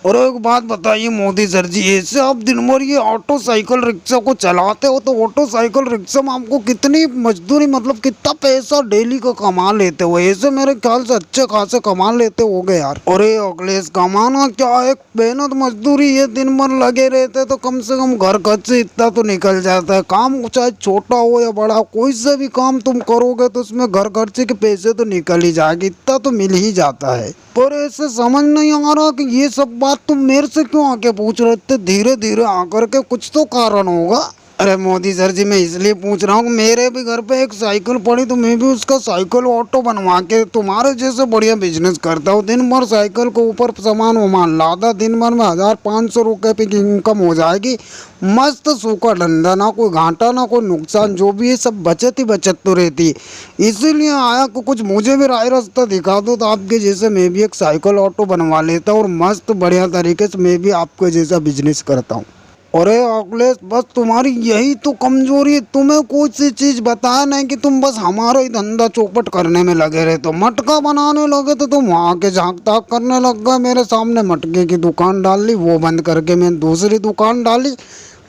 और एक बात बताइए मोदी सर जी, ऐसे आप दिन भर ये ऑटो साइकिल रिक्शा को चलाते हो तो ऑटो साइकिल रिक्शा में आपको कितनी मजदूरी, मतलब कितना पैसा डेली का कमा लेते हो? ऐसे मेरे ख्याल से अच्छे खासे कमा लेते होगे यार। अरे अखिलेश, कमाना क्या है, मेहनत मजदूरी ये दिन भर लगे रहते तो कम से कम घर खर्च से इतना तो निकल जाता है। काम चाहे छोटा हो या बड़ा, कोई से भी काम तुम करोगे तो उसमें घर खर्चे के पैसे तो निकल ही जाएंगे, इतना तो मिल ही जाता है। पर ऐसे समझ नहीं आ रहा कि ये सब बात तुम मेरे से क्यों आके पूछ रहे थे? धीरे धीरे आकर के कुछ तो कारण होगा। अरे मोदी सर जी, मैं इसलिए पूछ रहा हूँ कि मेरे भी घर पे एक साइकिल पड़ी तो मैं भी उसका साइकिल ऑटो बनवा के तुम्हारे जैसे बढ़िया बिजनेस करता हूँ। दिन भर साइकिल को ऊपर सामान वामान लादा, दिन भर में 1,500 रुपये की इनकम हो जाएगी। मस्त सूखा धंधा, ना कोई घाटा ना कोई नुकसान, जो भी है सब बचत ही बचत तो रहती है। इसीलिए आया को कुछ मुझे भी राय रास्ता दिखा दो तो आपके जैसे मैं भी एक साइकिल ऑटो बनवा लेता हूँ और मस्त बढ़िया तरीके से मैं भी आपके जैसा बिजनेस करता हूँ। अरे अखिलेश, बस तुम्हारी यही तो कमजोरी है, तुम्हें कोई सी चीज बताया नहीं कि तुम बस हमारा ही धंधा चौपट करने में लगे रहे। तो मटका बनाने लगे तो तुम वहाँ के झांक ताक करने लग गए। मेरे सामने मटके की दुकान डाल ली, वो बंद करके मैंने दूसरी दुकान डाली,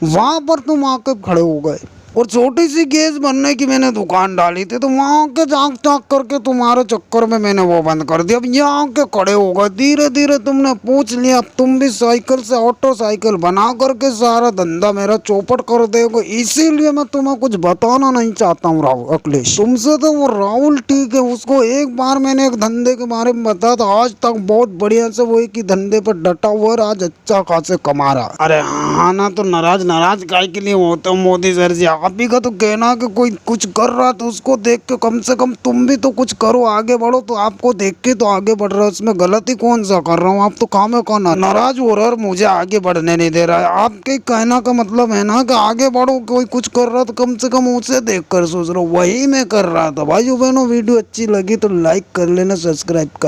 वहाँ पर तुम आके खड़े हो गए। और छोटी सी गैस भरने की मैंने दुकान डाली थी तो वहाँ के झांक झांक करके तुम्हारे चक्कर में मैंने वो बंद कर दिया। अब यहाँ के खड़े हो गए, धीरे धीरे तुमने पूछ लिया, अब तुम भी साइकिल से ऑटो साइकिल बना करके सारा धंधा मेरा चौपट कर दोगे। इसीलिए मैं तुम्हें कुछ बताना नहीं चाहता हूँ राहुल अखिलेश। तुमसे तो वो राहुल ठीक है, उसको एक बार मैंने एक धंधे के बारे में बताया था, आज तक बहुत बढ़िया से वो एक ही धंधे पर डटा हुआ और आज अच्छा खासे कमा रहा। अरे हाँ ना, तो नाराज नाराज काय के लिए होते हो मोदी सर जी? आप ही का तो कहना कि कोई कुछ कर रहा तो उसको देख के कम से कम तुम भी तो कुछ करो, आगे बढ़ो। तो आपको देख के तो आगे बढ़ रहा है, उसमें गलती कौन सा कर रहा हूँ? आप तो खामे खा नाराज हो रहा है और मुझे आगे बढ़ने नहीं दे रहा है। आपके कहना का मतलब है ना कि आगे बढ़ो, कोई कुछ कर रहा तो कम से कम उसे देख कर सोच रहा हूँ, वही मैं कर रहा था। भाइयों बहनों, वीडियो अच्छी लगी तो लाइक कर लेना, सब्सक्राइब कर